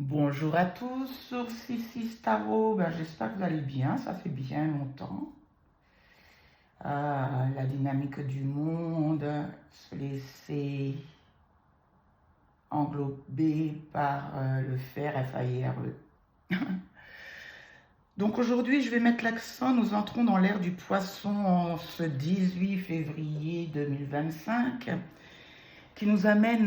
Bonjour à tous sur Sissi Tarot. J'espère que vous allez bien, ça fait bien longtemps. La dynamique du monde, se laisser englober par le fer, F-A-I-R-E. Donc aujourd'hui, je vais mettre l'accent, nous entrons dans l'ère du poisson en ce 18 février 2025. Qui nous amène,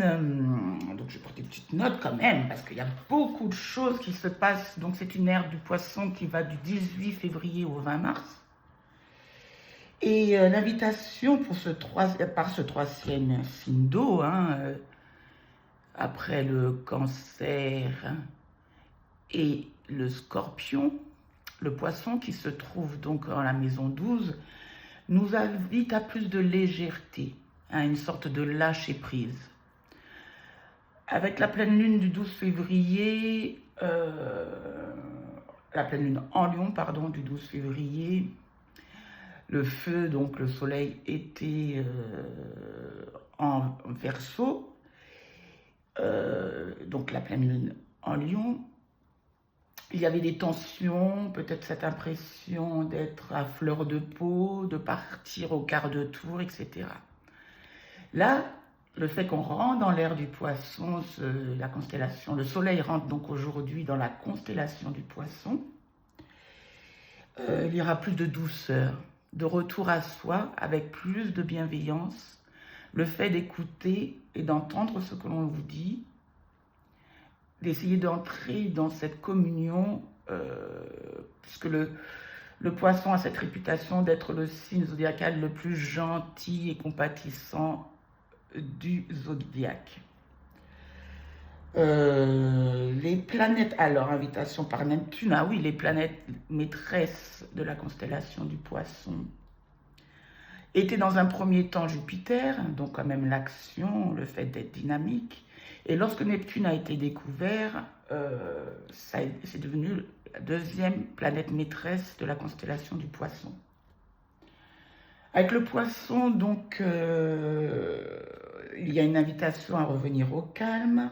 donc je prends des petites notes quand même, parce qu'il y a beaucoup de choses qui se passent. Donc c'est une ère du poisson qui va du 18 février au 20 mars. Et l'invitation pour par ce troisième signe d'eau, après le cancer et le scorpion, le poisson qui se trouve donc dans la maison 12, nous invite à plus de légèreté, à une sorte de lâcher prise. Avec la pleine lune du 12 février, la pleine lune en Lion, pardon, du 12 février, le feu, donc le soleil était en Verseau, donc la pleine lune en Lion. Il y avait des tensions, peut-être cette impression d'être à fleur de peau, de partir au quart de tour, etc. Là, le fait qu'on rentre dans l'ère du poisson, la constellation, le soleil rentre donc aujourd'hui dans la constellation du poisson, il y aura plus de douceur, de retour à soi avec plus de bienveillance, le fait d'écouter et d'entendre ce que l'on vous dit, d'essayer d'entrer dans cette communion, puisque le poisson a cette réputation d'être le signe zodiacal le plus gentil et compatissant du zodiaque. Les planètes, alors invitation par Neptune, ah oui, les planètes maîtresses de la constellation du poisson étaient dans un premier temps Jupiter, donc quand même l'action, le fait d'être dynamique. Et lorsque Neptune a été découvert, c'est devenu la deuxième planète maîtresse de la constellation du poisson. Avec le poisson, donc, il y a une invitation à revenir au calme.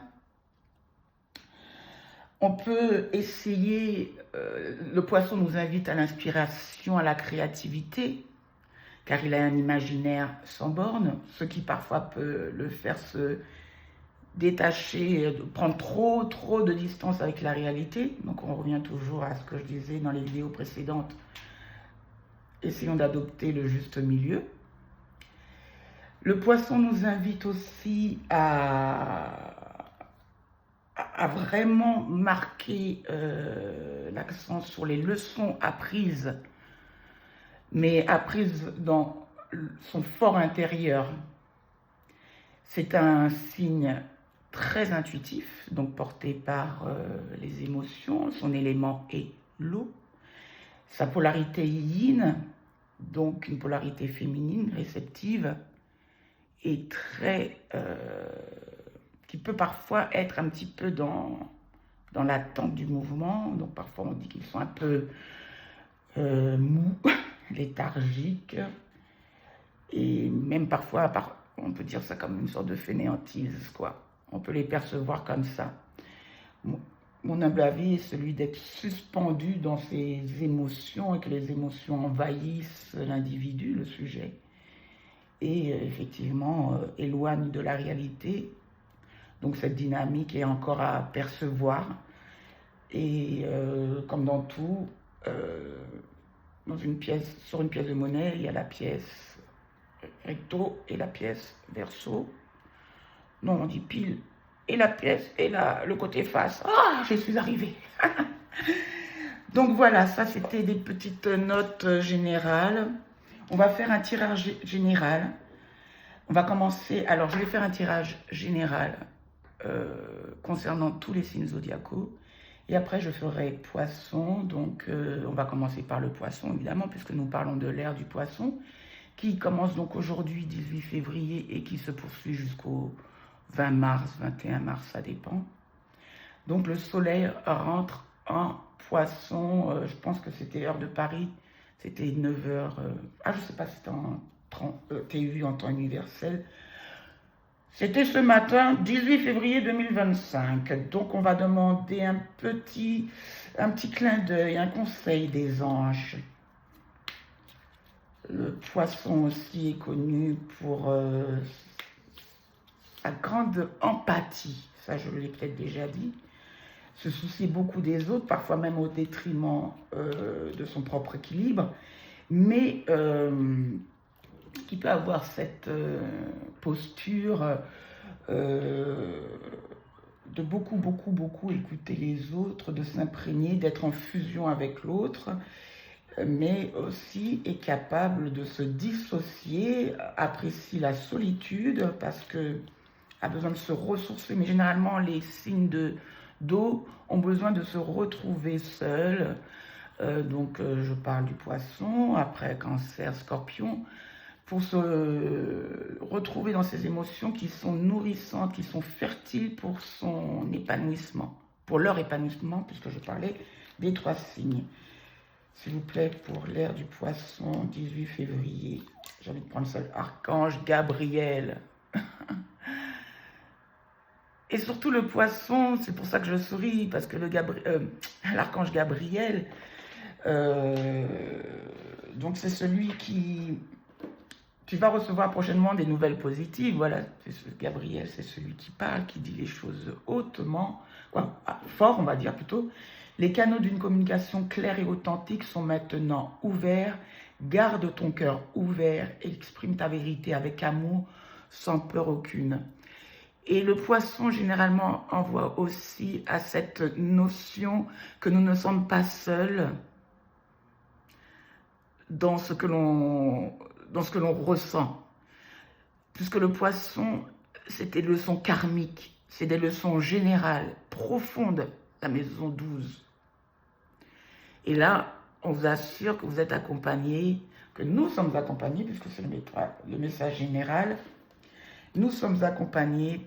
On peut essayer, le poisson nous invite à l'inspiration, à la créativité, car il a un imaginaire sans borne, ce qui parfois peut le faire se détacher, prendre trop de distance avec la réalité. Donc on revient toujours à ce que je disais dans les vidéos précédentes. Essayons d'adopter le juste milieu. Le poisson nous invite aussi à vraiment marquer l'accent sur les leçons apprises, mais apprises dans son fort intérieur. C'est un signe très intuitif, donc porté par les émotions. Son élément est l'eau. Sa polarité yin, donc une polarité féminine, réceptive, est très... qui peut parfois être un petit peu dans l'attente du mouvement. Donc parfois on dit qu'ils sont un peu mous, léthargiques, et même parfois on peut dire ça comme une sorte de fainéantise, quoi. On peut les percevoir comme ça. Mon humble avis est celui d'être suspendu dans ses émotions et que les émotions envahissent l'individu, le sujet, et effectivement éloignent de la réalité. Donc cette dynamique est encore à percevoir. Et comme dans tout, sur une pièce de monnaie, il y a la pièce recto et la pièce verso. Non, on dit pile. Et la pièce et le côté face. Ah, je suis arrivée. Donc voilà, ça c'était des petites notes générales. On va faire un tirage général. On va commencer. Alors, je vais faire un tirage général concernant tous les signes zodiacaux. Et après, je ferai poisson. Donc, on va commencer par le poisson, évidemment, puisque nous parlons de l'ère du poisson, qui commence donc aujourd'hui, 18 février, et qui se poursuit jusqu'au 20 mars, 21 mars, ça dépend. Donc, le soleil rentre en poisson. Je pense que c'était heure de Paris. C'était 9 h. Je ne sais pas si c'était en TU en temps universel. C'était ce matin, 18 février 2025. Donc, on va demander un petit clin d'œil, un conseil des anges. Le poisson aussi est connu pour sa grande empathie. Ça, je l'ai peut-être déjà dit. Se soucier beaucoup des autres, parfois même au détriment de son propre équilibre. Mais qui peut avoir cette posture de beaucoup écouter les autres, de s'imprégner, d'être en fusion avec l'autre, mais aussi est capable de se dissocier, apprécie la solitude parce que a besoin de se ressourcer. Mais généralement, les signes d'eau ont besoin de se retrouver seuls. Donc, je parle du poisson, après Cancer, Scorpion, pour se retrouver dans ces émotions qui sont nourrissantes, qui sont fertiles pour son épanouissement, pour leur épanouissement, puisque je parlais des 3 signes. S'il vous plaît, pour l'ère du poisson, 18 février, j'ai envie de prendre ça, Archange Gabriel. Et surtout le poisson, c'est pour ça que je souris, parce que l'Archange Gabriel, donc c'est celui qui... Tu vas recevoir prochainement des nouvelles positives. Voilà, Gabriel, c'est celui qui parle, qui dit les choses hautement, fort, on va dire plutôt. Les canaux d'une communication claire et authentique sont maintenant ouverts. Garde ton cœur ouvert et exprime ta vérité avec amour, sans peur aucune. Et le poisson, généralement, envoie aussi à cette notion que nous ne sommes pas seuls dans ce que l'on ressent. Puisque le poisson, c'est des leçons karmiques, c'est des leçons générales, profondes, la maison 12. Et là, on vous assure que vous êtes accompagnés, que nous sommes accompagnés, puisque c'est le message général, nous sommes accompagnés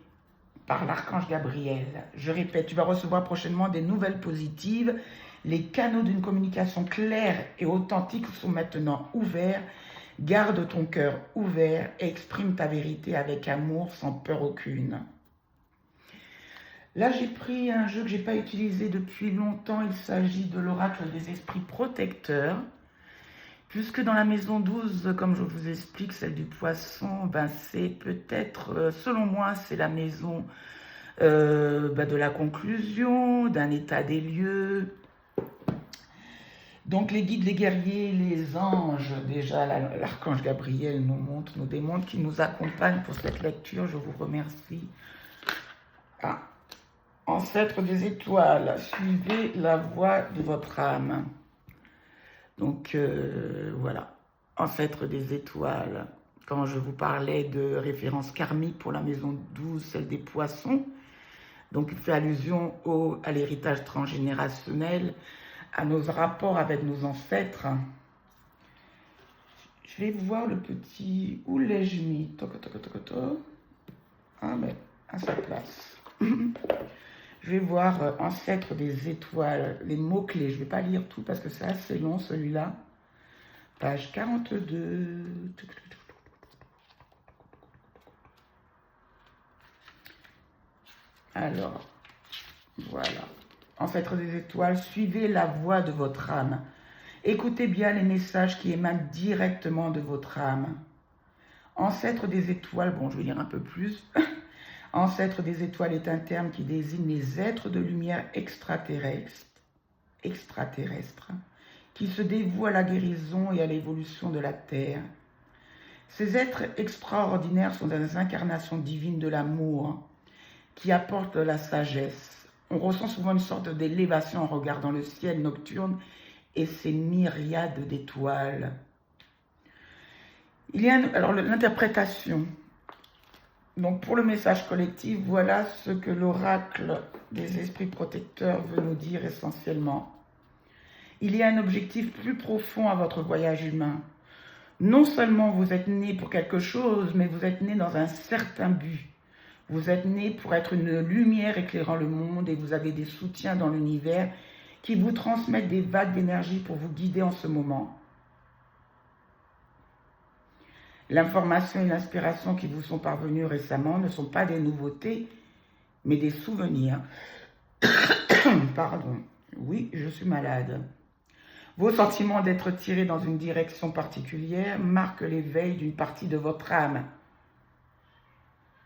par l'archange Gabriel. Je répète, tu vas recevoir prochainement des nouvelles positives. Les canaux d'une communication claire et authentique sont maintenant ouverts. Garde ton cœur ouvert et exprime ta vérité avec amour, sans peur aucune. Là, j'ai pris un jeu que je n'ai pas utilisé depuis longtemps. Il s'agit de l'oracle des esprits protecteurs. Puisque dans la maison 12, comme je vous explique, celle du poisson, ben c'est peut-être, selon moi, c'est la maison de la conclusion, d'un état des lieux. Donc les guides, les guerriers, les anges, déjà l'archange Gabriel nous démontre qu'il nous accompagne pour cette lecture. Je vous remercie. Ancêtres des étoiles, suivez la voie de votre âme. Donc voilà, ancêtres des étoiles. Quand je vous parlais de référence karmique pour la maison 12, celle des poissons, donc il fait allusion à l'héritage transgénérationnel, à nos rapports avec nos ancêtres. Je vais voir le petit, où l'ai-je mis? Ah mais à sa place. Je vais voir ancêtre des étoiles, les mots-clés. Je ne vais pas lire tout parce que c'est assez long celui-là. Page 42. Alors, voilà. Ancêtre des étoiles, suivez la voie de votre âme. Écoutez bien les messages qui émanent directement de votre âme. Ancêtre des étoiles, bon, je vais lire un peu plus. Ancêtre des étoiles est un terme qui désigne les êtres de lumière extraterrestres qui se dévouent à la guérison et à l'évolution de la Terre. Ces êtres extraordinaires sont des incarnations divines de l'amour qui apportent de la sagesse. On ressent souvent une sorte d'élévation en regardant le ciel nocturne et ses myriades d'étoiles. Il y a alors l'interprétation. Donc pour le message collectif, voilà ce que l'oracle des esprits protecteurs veut nous dire essentiellement. Il y a un objectif plus profond à votre voyage humain. Non seulement vous êtes né pour quelque chose, mais vous êtes né dans un certain but. Vous êtes né pour être une lumière éclairant le monde et vous avez des soutiens dans l'univers qui vous transmettent des vagues d'énergie pour vous guider en ce moment. L'information et l'inspiration qui vous sont parvenues récemment ne sont pas des nouveautés, mais des souvenirs. Pardon. Oui, je suis malade. Vos sentiments d'être tirés dans une direction particulière marquent l'éveil d'une partie de votre âme.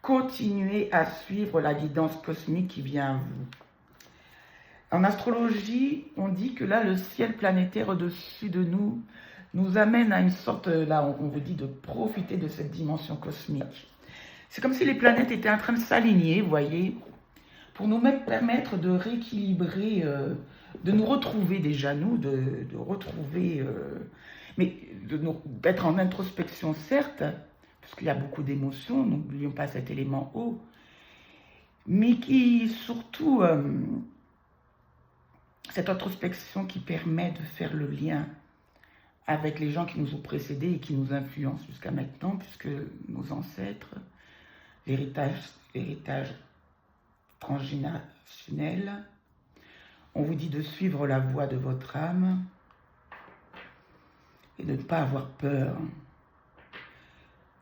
Continuez à suivre la guidance cosmique qui vient à vous. En astrologie, on dit que là, le ciel planétaire au-dessus de nous amène à une sorte, là, on vous dit de profiter de cette dimension cosmique. C'est comme si les planètes étaient en train de s'aligner, vous voyez, pour nous même permettre de rééquilibrer, de nous retrouver déjà, nous, de retrouver, mais d'être en introspection, certes, puisqu'il y a beaucoup d'émotions, n'oublions pas cet élément eau, mais qui surtout, cette introspection qui permet de faire le lien avec les gens qui nous ont précédés et qui nous influencent jusqu'à maintenant, puisque nos ancêtres, l'héritage transgénérationnel, on vous dit de suivre la voie de votre âme et de ne pas avoir peur.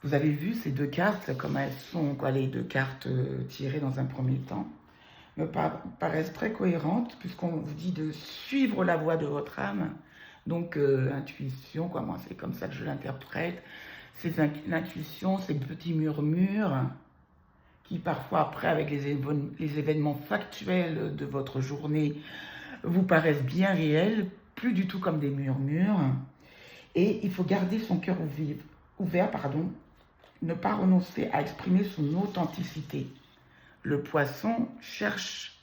Vous avez vu ces deux cartes, comme elles sont, quoi, les deux cartes tirées dans un premier temps, me paraissent très cohérentes, puisqu'on vous dit de suivre la voie de votre âme. Donc, intuition, quoi, moi, c'est comme ça que je l'interprète. C'est l'intuition, ces petits murmures qui, parfois, après, avec les événements factuels de votre journée, vous paraissent bien réels, plus du tout comme des murmures. Et il faut garder son cœur ouvert, ne pas renoncer à exprimer son authenticité. Le poisson cherche.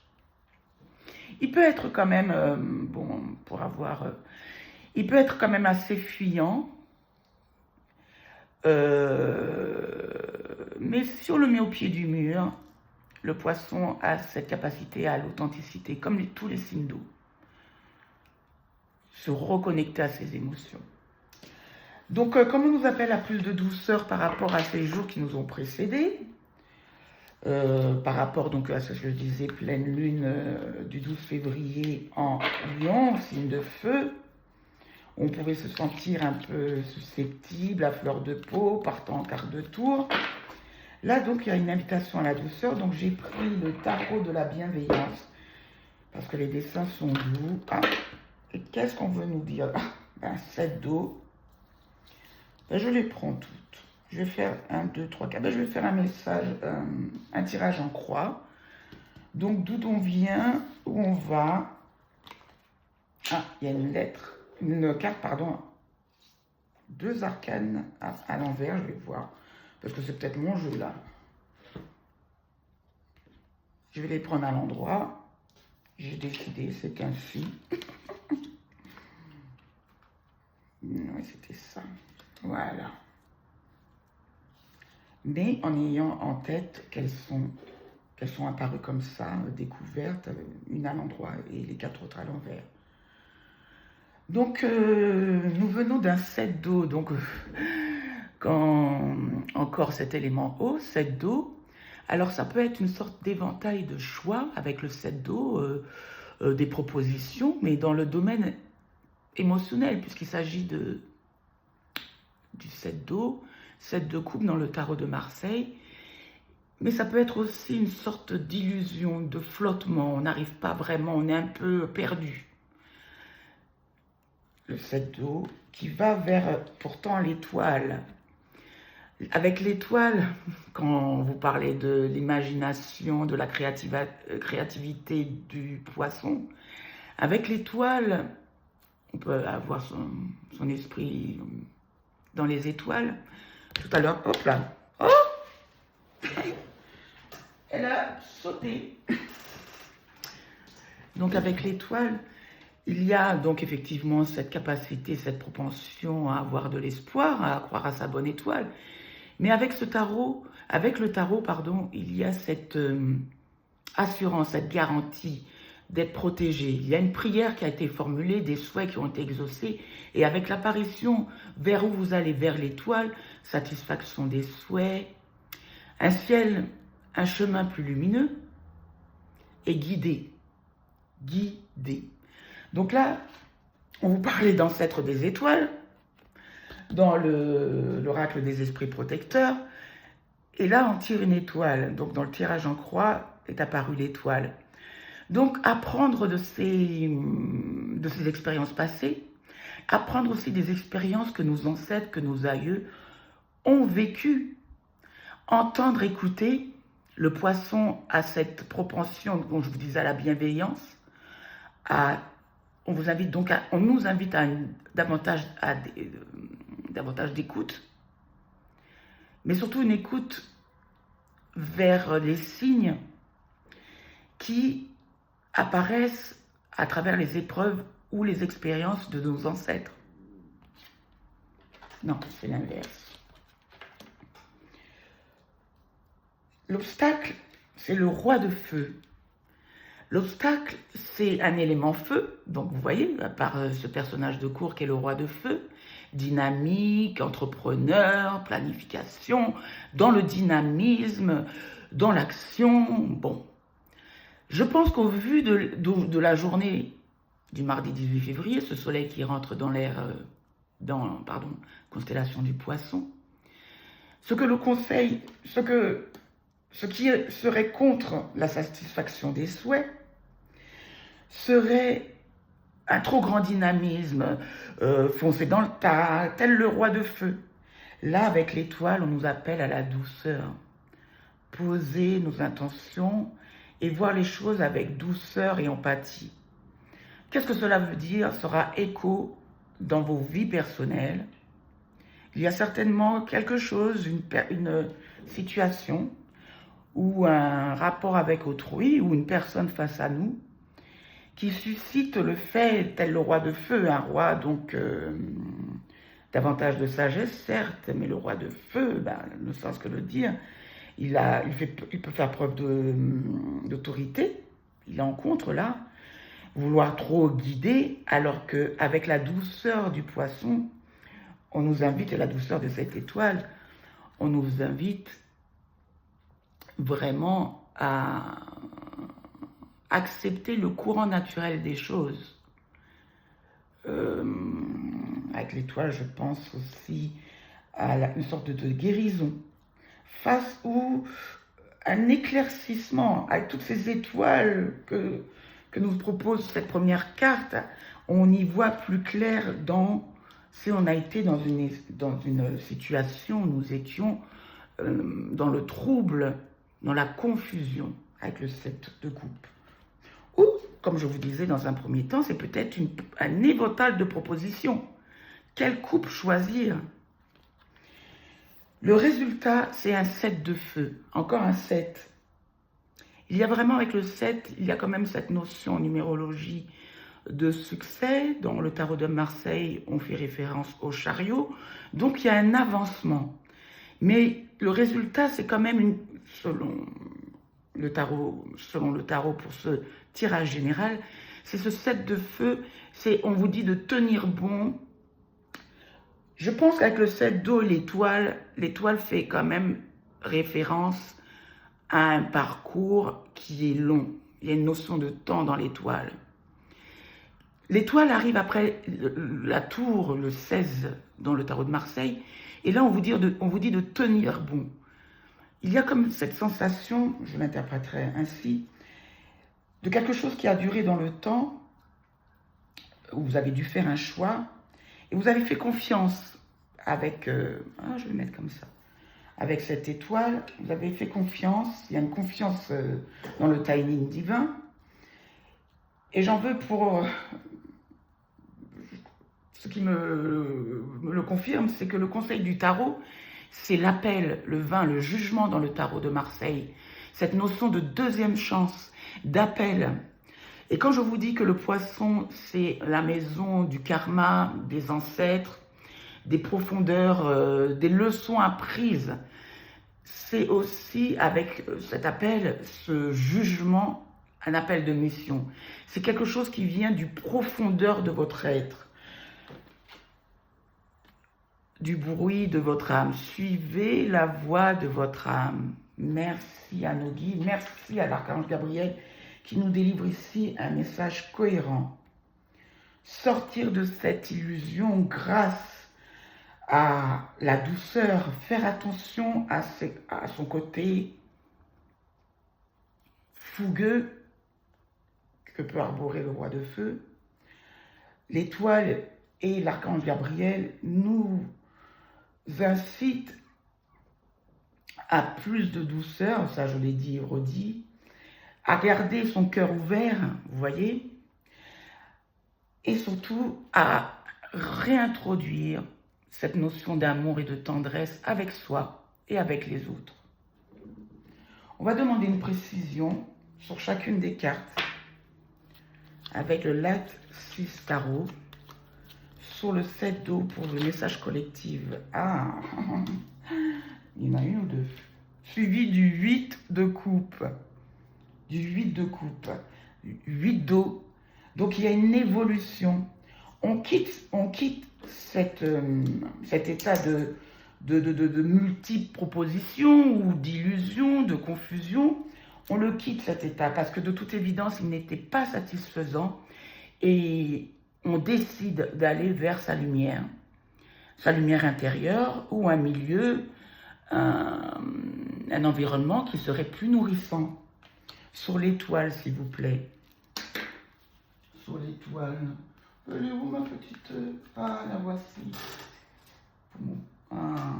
Il peut être quand même, il peut être quand même assez fuyant, mais si on le met au pied du mur, le poisson a cette capacité à l'authenticité, comme tous les signes d'eau. Se reconnecter à ses émotions. Donc, comme on nous appelle à plus de douceur par rapport à ces jours qui nous ont précédés, par rapport donc à ce que je disais, pleine lune du 12 février en Lion, signe de feu, on pouvait se sentir un peu susceptible, à fleur de peau, partant en quart de tour. Là, donc, il y a une invitation à la douceur. Donc, j'ai pris le tarot de la bienveillance, parce que les dessins sont doux. Ah, et qu'est-ce qu'on veut nous dire? Ben, 7 d'eau. Ben, je les prends toutes. Je vais faire 1, 2, 3, 4. Ben, je vais faire un message, un tirage en croix. Donc, d'où on vient, où on va. Ah, il y a une carte, pardon. 2 arcanes à l'envers, je vais voir. Parce que c'est peut-être mon jeu, là. Je vais les prendre à l'endroit. J'ai décidé, c'est ainsi. Oui, c'était ça. Voilà. Mais en ayant en tête qu'elles sont apparues comme ça, découvertes, une à l'endroit et les 4 autres à l'envers. Donc, nous venons d'un 7 d'eau. Donc, quand encore cet élément eau, 7 d'eau, alors ça peut être une sorte d'éventail de choix avec le 7 d'eau, des propositions, mais dans le domaine émotionnel, puisqu'il s'agit du 7 d'eau, 7 de coupe dans le tarot de Marseille. Mais ça peut être aussi une sorte d'illusion, de flottement. On n'arrive pas vraiment, on est un peu perdu. Le 7 d'eau qui va vers pourtant l'étoile. Avec l'étoile, quand vous parlez de l'imagination, de la créativité du poisson, avec l'étoile, on peut avoir son esprit dans les étoiles. Tout à l'heure, hop là, oh, elle a sauté. Donc avec l'étoile, il y a donc effectivement cette capacité, cette propension à avoir de l'espoir, à croire à sa bonne étoile. Mais avec le tarot, il y a cette assurance, cette garantie d'être protégé. Il y a une prière qui a été formulée, des souhaits qui ont été exaucés, et avec l'apparition vers où vous allez, vers l'étoile, satisfaction des souhaits, un ciel, un chemin plus lumineux, et guidé. Donc là, on vous parlait d'ancêtres des étoiles, dans l'oracle des esprits protecteurs. Et là, on tire une étoile. Donc, dans le tirage en croix est apparue l'étoile. Donc, apprendre de ces expériences passées, apprendre aussi des expériences que nos ancêtres, que nos aïeux ont vécues. Entendre, écouter. Le poisson a cette propension, dont je vous disais, à la bienveillance. On nous invite à davantage d'écoute, mais surtout une écoute vers les signes qui apparaissent à travers les épreuves ou les expériences de nos ancêtres. Non, c'est l'inverse. L'obstacle, c'est le roi de feu. L'obstacle, c'est un élément feu. Donc, vous voyez, par ce personnage de cour qui est le roi de feu, dynamique, entrepreneur, planification, dans le dynamisme, dans l'action. Bon, je pense qu'au vu de la journée du mardi 18 février, ce soleil qui rentre dans constellation du Poisson, ce qui serait contre la satisfaction des souhaits serait un trop grand dynamisme, foncer dans le tas, tel le roi de feu. Là, avec l'étoile, on nous appelle à la douceur. Poser nos intentions et voir les choses avec douceur et empathie. Qu'est-ce que cela veut dire? Sera écho dans vos vies personnelles. Il y a certainement quelque chose, une situation ou un rapport avec autrui ou une personne face à nous qui suscite le fait, tel le roi de feu, un roi donc davantage de sagesse, certes, mais le roi de feu, ne sens que le dire, il peut faire preuve d'autorité, il en contre là, vouloir trop guider, alors qu'avec la douceur du Poisson, on nous invite, et la douceur de cette étoile, on nous invite vraiment à accepter le courant naturel des choses. Avec l'étoile, je pense aussi à une sorte de guérison, face où un éclaircissement, avec toutes ces étoiles que nous propose cette première carte, on y voit plus clair si on a été dans une situation où nous étions dans le trouble, dans la confusion, avec le 7 de coupe. Ou, comme je vous disais dans un premier temps, c'est peut-être un éventail de propositions. Quelle coupe choisir? Le résultat, c'est un 7 de feu, encore un 7. Il y a vraiment avec le 7, il y a quand même cette notion en numérologie de succès. Dans le tarot de Marseille, on fait référence au chariot. Donc, il y a un avancement. Mais le résultat, c'est quand même, selon le tarot pour ce tirage général, c'est ce 7 de feu, on vous dit de tenir bon. Je pense qu'avec le 7 d'eau, l'étoile fait quand même référence à un parcours qui est long. Il y a une notion de temps dans l'étoile. L'étoile arrive après la tour, le 16, dans le tarot de Marseille, et là on vous dit de tenir bon. Il y a comme cette sensation, je l'interpréterai ainsi, de quelque chose qui a duré dans le temps, où vous avez dû faire un choix, et vous avez fait confiance avec, je vais le mettre comme ça, avec cette étoile, vous avez fait confiance, il y a une confiance dans le timing divin, et j'en veux pour... ce qui me le confirme, c'est que le conseil du tarot, c'est l'appel, le 20, le jugement dans le tarot de Marseille. Cette notion de deuxième chance, d'appel. Et quand je vous dis que le Poisson, c'est la maison du karma, des ancêtres, des profondeurs, des leçons apprises, c'est aussi avec cet appel, ce jugement, un appel de mission. C'est quelque chose qui vient du profondeur de votre être, du bruit de votre âme. Suivez la voix de votre âme. Merci à nos guides, merci à l'archange Gabriel qui nous délivre ici un message cohérent. Sortir de cette illusion grâce à la douceur, faire attention à son côté fougueux que peut arborer le roi de feu. L'étoile et l'archange Gabriel nous incitent à plus de douceur, ça je l'ai dit et redit, à garder son cœur ouvert, vous voyez, et surtout à réintroduire cette notion d'amour et de tendresse avec soi et avec les autres. On va demander une précision sur chacune des cartes avec le Light 6 Tarot sur le 7 d'eau pour le message collectif. Ah, il y en a une ou deux. Suivi du 8 de coupe. Du 8 de coupe. 8 d'eau. Donc il y a une évolution. On quitte cet état de multiples propositions ou d'illusions, de confusion. On le quitte cet état parce que de toute évidence, il n'était pas satisfaisant et on décide d'aller vers sa lumière intérieure ou un milieu, un environnement qui serait plus nourrissant. Sur l'étoile, s'il vous plaît. Sur l'étoile. Elle est où ma petite... Ah, la voici. Ah.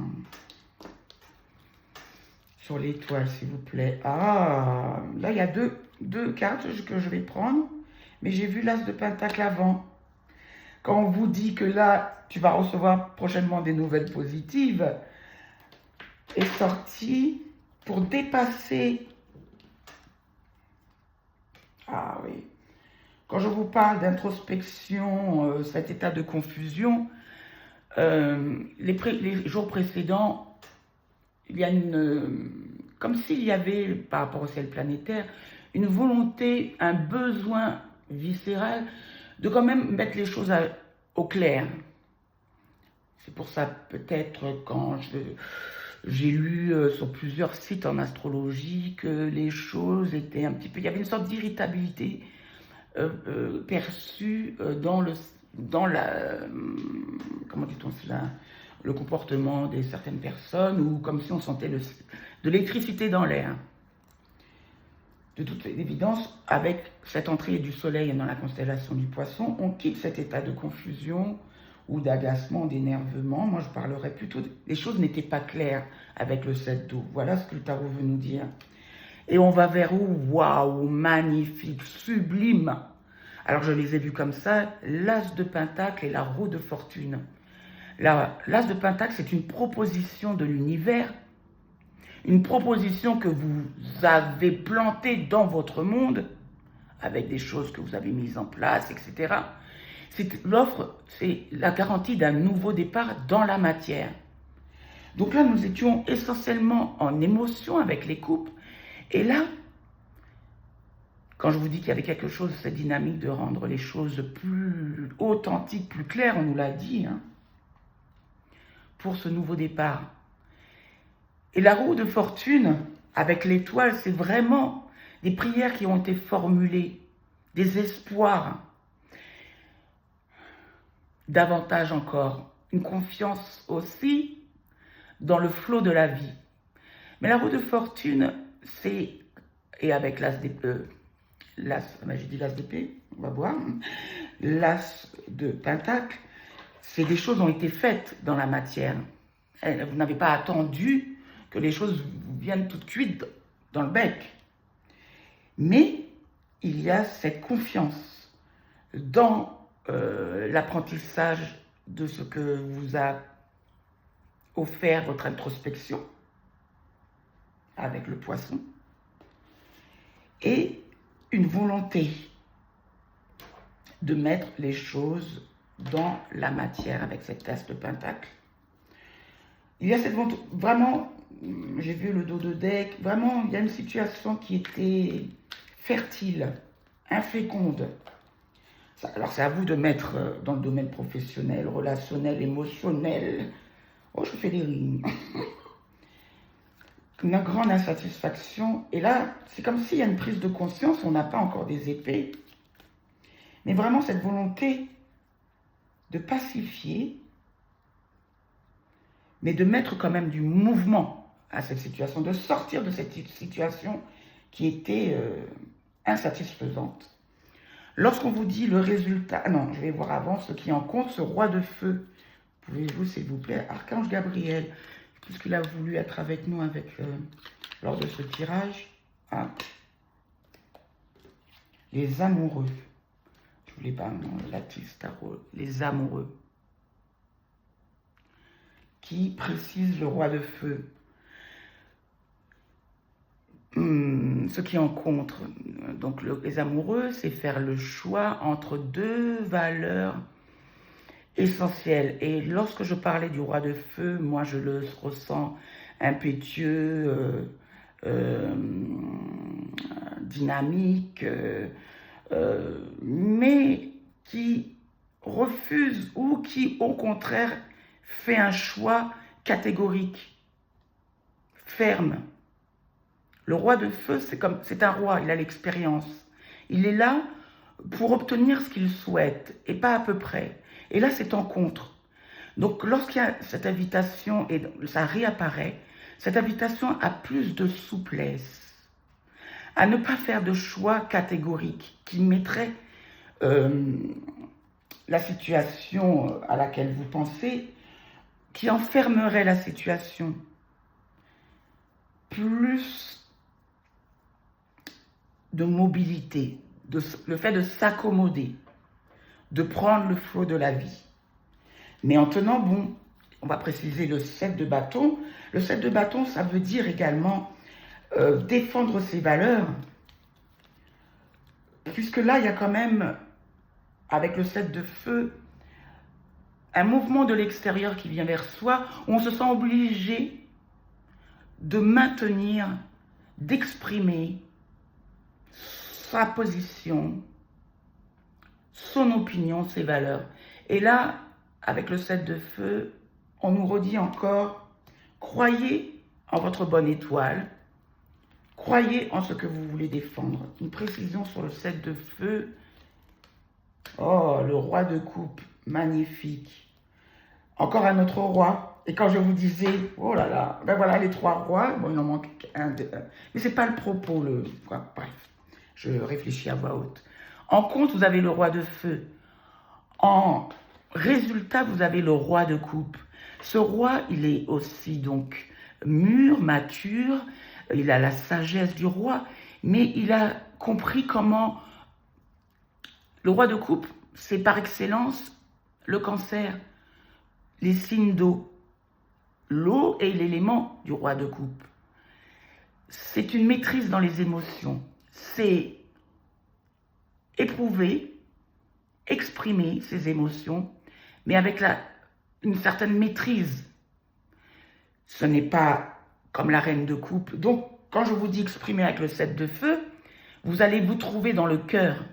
Sur l'étoile, s'il vous plaît. Ah, là, il y a deux cartes que je vais prendre. Mais j'ai vu l'As de Pentacle avant. Quand on vous dit que là, tu vas recevoir prochainement des nouvelles positives, est sorti pour dépasser... Ah oui. Quand je vous parle d'introspection, cet état de confusion, les jours précédents, il y a comme s'il y avait, par rapport au ciel planétaire, une volonté, un besoin viscéral de quand même mettre les choses au clair. C'est pour ça, peut-être, quand j'ai lu sur plusieurs sites en astrologie que les choses étaient un petit peu... Il y avait une sorte d'irritabilité perçue dans comment dit-on cela, le comportement de certaines personnes, ou comme si on sentait de l'électricité dans l'air. De toute évidence, avec cette entrée du soleil dans la constellation du Poisson, on quitte cet état de confusion ou d'agacement, d'énervement. Moi, je parlerais plutôt... Les choses n'étaient pas claires avec le 7 d'eau. Voilà ce que le tarot veut nous dire. Et on va vers où? Waouh, magnifique, sublime. Alors, je les ai vus comme ça, l'As de Pentacle et la roue de fortune. L'As de Pentacle, c'est une proposition de l'univers, une proposition que vous avez plantée dans votre monde, avec des choses que vous avez mises en place, etc. L'offre, c'est la garantie d'un nouveau départ dans la matière. Donc là, nous étions essentiellement en émotion avec les couples. Et là, quand je vous dis qu'il y avait quelque chose, cette dynamique de rendre les choses plus authentiques, plus claires, on nous l'a dit, hein, pour ce nouveau départ. Et la roue de fortune, avec l'étoile, c'est vraiment des prières qui ont été formulées, des espoirs, davantage encore, une confiance aussi dans le flot de la vie. Mais la roue de fortune, c'est, et avec l'As d'épée, j'ai dit l'As d'épée, on va voir, l'As de Pentacle, c'est des choses ont été faites dans la matière. Vous n'avez pas attendu que les choses viennent toutes cuites dans le bec. Mais il y a cette confiance dans l'apprentissage de ce que vous a offert votre introspection avec le Poisson et une volonté de mettre les choses dans la matière avec cette As de Pentacle. Il y a cette volonté, vraiment, j'ai vu le dos de deck, vraiment, il y a une situation qui était fertile, inféconde. Alors, c'est à vous de mettre dans le domaine professionnel, relationnel, émotionnel. Oh, je fais des rimes. Une grande insatisfaction. Et là, c'est comme s'il y a une prise de conscience, on n'a pas encore des épées. Mais vraiment, cette volonté de pacifier mais de mettre quand même du mouvement à cette situation, de sortir de cette situation qui était insatisfaisante. Lorsqu'on vous dit le résultat, non, je vais voir avant ce qui en compte, ce roi de feu. Pouvez-vous, s'il vous plaît, Archange Gabriel, puisqu'il a voulu être avec nous lors de ce tirage, hein. Les amoureux. Je voulais pas, non, la tarot, les amoureux. Qui précise le roi de feu. Ce qui en compte, donc les amoureux, c'est faire le choix entre deux valeurs essentielles. Et lorsque je parlais du roi de feu, moi je le ressens impétueux, dynamique, mais qui refuse ou qui au contraire fait un choix catégorique, ferme. Le roi de feu, c'est un roi, il a l'expérience. Il est là pour obtenir ce qu'il souhaite, et pas à peu près. Et là, c'est en contre. Donc, lorsqu'il y a cette invitation, et ça réapparaît, cette invitation a plus de souplesse, à ne pas faire de choix catégoriques qui mettrait la situation à laquelle vous pensez, qui enfermerait la situation. Plus de mobilité, le fait de s'accommoder, de prendre le flot de la vie. Mais en tenant bon, on va préciser le 7 de bâton. Le 7 de bâton, ça veut dire également défendre ses valeurs. Puisque là, il y a quand même, avec le 7 de feu, un mouvement de l'extérieur qui vient vers soi, où on se sent obligé de maintenir, d'exprimer sa position, son opinion, ses valeurs. Et là, avec le 7 de feu, on nous redit encore, croyez en votre bonne étoile, croyez en ce que vous voulez défendre. Une précision sur le 7 de feu. Oh, le roi de coupe, magnifique. Encore un autre roi. Et quand je vous disais, oh là là, ben voilà les trois rois, bon, il en manque un, mais c'est pas le propos, bref, je réfléchis à voix haute. En compte, vous avez le roi de feu. En résultat, vous avez le roi de coupe. Ce roi, il est aussi donc mûr, mature, il a la sagesse du roi, mais il a compris comment le roi de coupe, c'est par excellence le cancer, les signes d'eau. L'eau est l'élément du roi de coupe. C'est une maîtrise dans les émotions. C'est éprouver, exprimer ses émotions, mais avec une certaine maîtrise. Ce n'est pas comme la reine de coupe. Donc, quand je vous dis exprimer avec le 7 de feu, vous allez vous trouver dans le cœur.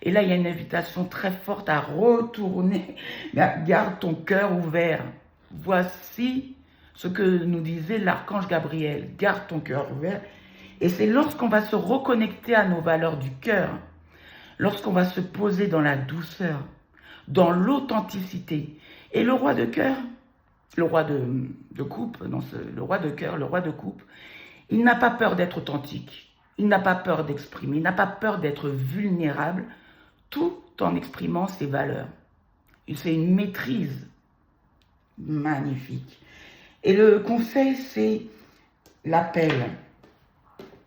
Et là, il y a une invitation très forte à retourner. Garde ton cœur ouvert. Voici ce que nous disait l'archange Gabriel. Garde ton cœur ouvert. Et c'est lorsqu'on va se reconnecter à nos valeurs du cœur, lorsqu'on va se poser dans la douceur, dans l'authenticité. Et le roi de cœur, le roi de coupe, non, le roi de cœur, le roi de coupe, il n'a pas peur d'être authentique. Il n'a pas peur d'exprimer. Il n'a pas peur d'être vulnérable, tout en exprimant ses valeurs. C'est une maîtrise magnifique. Et le conseil, c'est l'appel.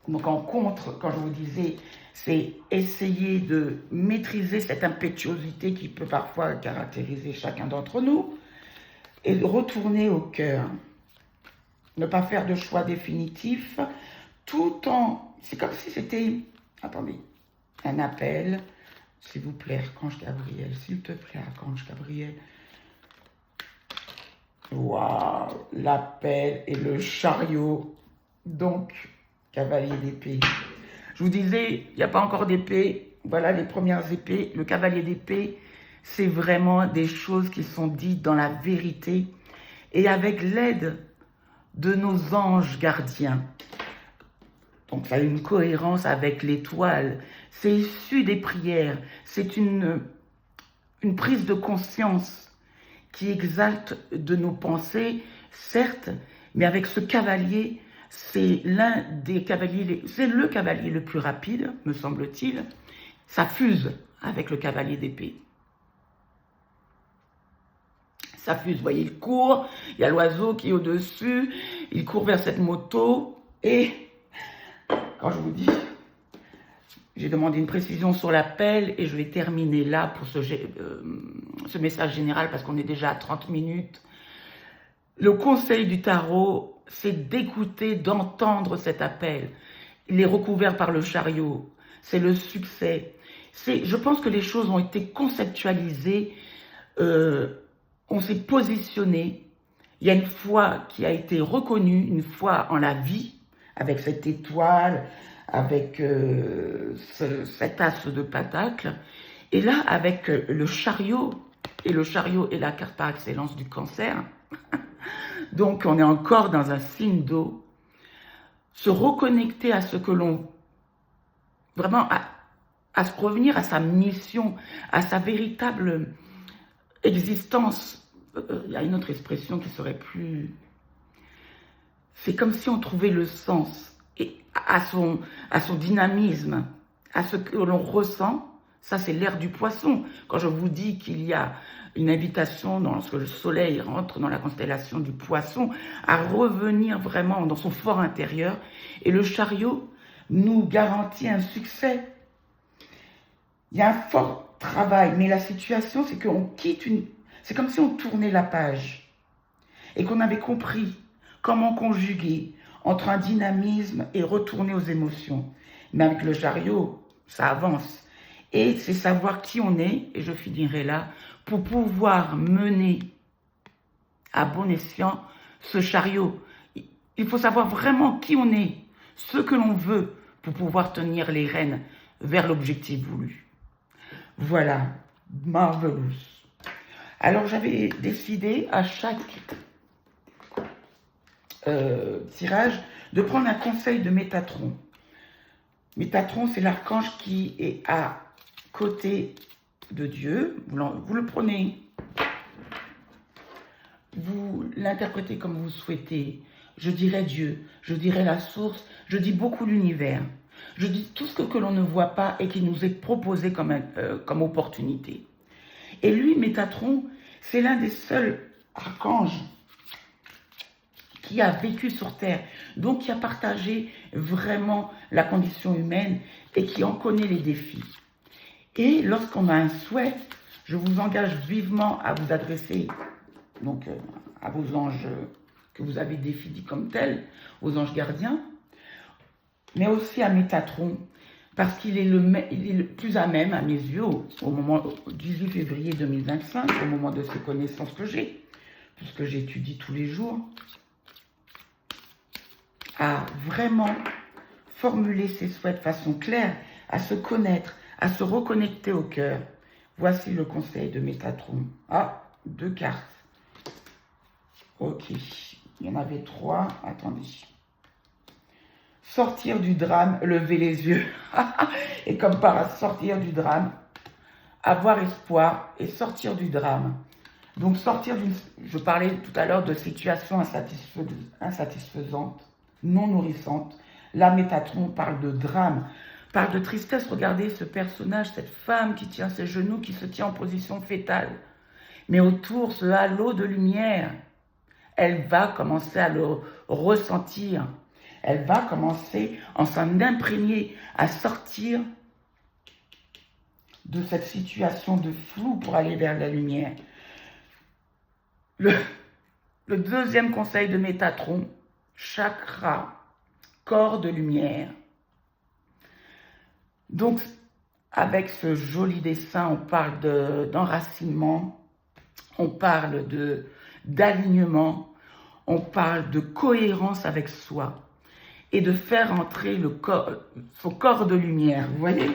Donc en contre, quand je vous disais, c'est essayer de maîtriser cette impétuosité qui peut parfois caractériser chacun d'entre nous et de retourner au cœur. Ne pas faire de choix définitifs, tout en... C'est comme si c'était... Attendez, un appel. S'il vous plaît, Archange Gabriel, s'il te plaît, Archange Gabriel. Waouh, l'appel et le chariot. Donc, cavalier d'épée. Je vous disais, il n'y a pas encore d'épée. Voilà les premières épées. Le cavalier d'épée, c'est vraiment des choses qui sont dites dans la vérité et avec l'aide de nos anges gardiens. Donc, ça a une cohérence avec l'étoile. C'est issu des prières. C'est une prise de conscience qui exalte de nos pensées, certes, mais avec ce cavalier, c'est l'un des cavaliers, c'est le cavalier le plus rapide, me semble-t-il. Ça fuse avec le cavalier d'épée. Ça fuse, vous voyez, il court, il y a l'oiseau qui est au-dessus, il court vers cette moto, et quand je vous dis, j'ai demandé une précision sur l'appel, et je vais terminer là pour ce message général, parce qu'on est déjà à 30 minutes. Le conseil du tarot, c'est d'écouter, d'entendre cet appel. Il est recouvert par le chariot, c'est le succès. Je pense que les choses ont été conceptualisées, on s'est positionné. Il y a une foi qui a été reconnue, une foi en la vie, avec cette étoile, avec cet as de pentacle. Et là, avec le chariot, et le chariot est la carte par excellence du cancer. Donc, on est encore dans un signe d'eau. Se reconnecter à ce que l'on... Vraiment, à se revenir à sa mission, à sa véritable existence. Il y a une autre expression qui serait plus... C'est comme si on trouvait le sens et à son dynamisme, à ce que l'on ressent. Ça, c'est l'ère du poisson. Quand je vous dis qu'il y a une invitation lorsque le soleil rentre dans la constellation du poisson, à revenir vraiment dans son fort intérieur. Et le chariot nous garantit un succès. Il y a un fort travail, mais la situation, c'est qu'on quitte une... C'est comme si on tournait la page et qu'on avait compris comment conjuguer entre un dynamisme et retourner aux émotions. Mais avec le chariot, ça avance. Et c'est savoir qui on est, et je finirai là, pour pouvoir mener à bon escient ce chariot. Il faut savoir vraiment qui on est, ce que l'on veut, pour pouvoir tenir les rênes vers l'objectif voulu. Voilà, marvelous. Alors j'avais décidé à chaque tirage de prendre un conseil de Métatron. Métatron, c'est l'archange qui est à côté de Dieu. Vous le prenez, vous l'interprétez comme vous souhaitez. Je dirais Dieu, je dirais la source, je dis beaucoup l'univers. Je dis tout ce que l'on ne voit pas et qui nous est proposé comme opportunité. Et lui, Métatron, c'est l'un des seuls archanges qui a vécu sur Terre, donc qui a partagé vraiment la condition humaine et qui en connaît les défis. Et lorsqu'on a un souhait, je vous engage vivement à vous adresser donc, à vos anges que vous avez définis comme tels, aux anges gardiens, mais aussi à Métatron, parce qu'il est le plus à même, à mes yeux, au 18 février 2025, au moment de ces connaissances que j'ai, puisque j'étudie tous les jours, à vraiment formuler ses souhaits de façon claire, à se connaître, à se reconnecter au cœur. Voici le conseil de Métatron. Ah, 2 cartes. Ok, il y en avait 3. Attendez. Sortir du drame, lever les yeux. Et comme par sortir du drame, avoir espoir et sortir du drame. Donc sortir d'une... Je parlais tout à l'heure de situations insatisfaisantes, non nourrissantes. Là, Métatron parle de drame, parle de tristesse. Regardez ce personnage, cette femme qui tient ses genoux, qui se tient en position fétale. Mais autour, ce halo de lumière, elle va commencer à le ressentir. Elle va commencer, en s'en imprégner, à sortir de cette situation de flou pour aller vers la lumière. Le deuxième conseil de Métatron, chakra, corps de lumière. Donc, avec ce joli dessin, on parle d'enracinement, on parle d'alignement, on parle de cohérence avec soi et de faire entrer son corps de lumière. Vous voyez,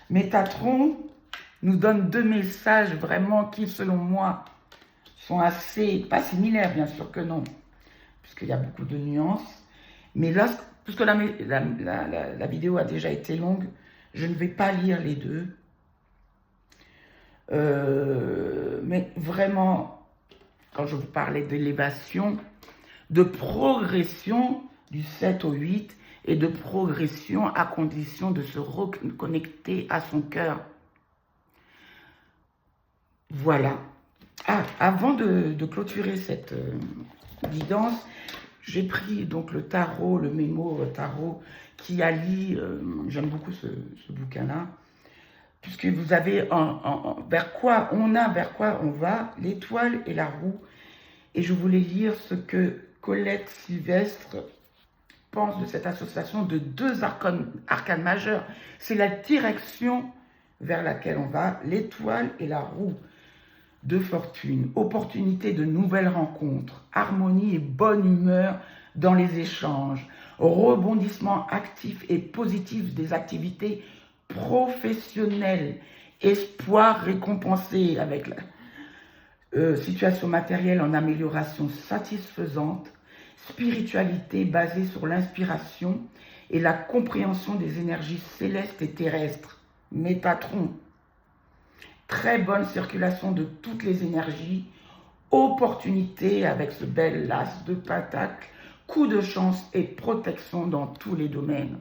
Métatron nous donne 2 messages vraiment qui, selon moi, sont assez, pas similaires, bien sûr que non, puisqu'il y a beaucoup de nuances. Mais là, puisque la vidéo a déjà été longue, je ne vais pas lire les deux. Mais vraiment, quand je vous parlais d'élévation, de progression du 7 au 8 et de progression à condition de se reconnecter à son cœur. Voilà. Ah, avant de clôturer cette guidance, j'ai pris donc le tarot, le mémo tarot qui allie, j'aime beaucoup ce bouquin-là, puisque vous avez vers quoi on va, l'étoile et la roue. Et je voulais lire ce que Colette Sylvestre pense de cette association de deux arcanes majeurs. C'est la direction vers laquelle on va, l'étoile et la roue de fortune, opportunité de nouvelles rencontres, harmonie et bonne humeur dans les échanges, rebondissement actif et positif des activités professionnelles, espoir récompensé avec la situation matérielle en amélioration satisfaisante, spiritualité basée sur l'inspiration et la compréhension des énergies célestes et terrestres. Mes patrons, très bonne circulation de toutes les énergies, opportunité avec ce bel as de pentacle, coup de chance et protection dans tous les domaines.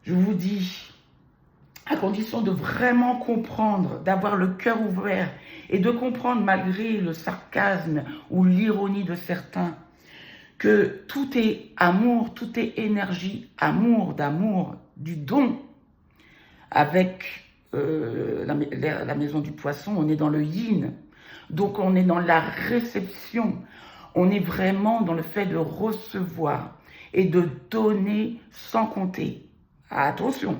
Je vous dis, à condition de vraiment comprendre, d'avoir le cœur ouvert et de comprendre malgré le sarcasme ou l'ironie de certains, que tout est amour, tout est énergie, amour, d'amour, du don. Avec la maison du poisson, on est dans le yin. Donc on est dans la réception. On est vraiment dans le fait de recevoir et de donner sans compter. Attention.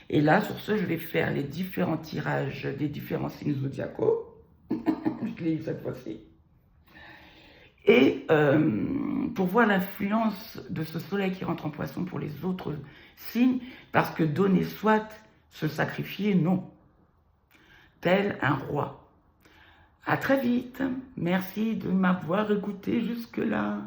Et là, sur ce, je vais faire les différents tirages des différents signes zodiacaux. Je l'ai eu cette fois-ci. Et pour voir l'influence de ce soleil qui rentre en poisson pour les autres signes, parce que donner soit, se sacrifier, non. Tel un roi. À très vite. Merci de m'avoir écouté jusque-là.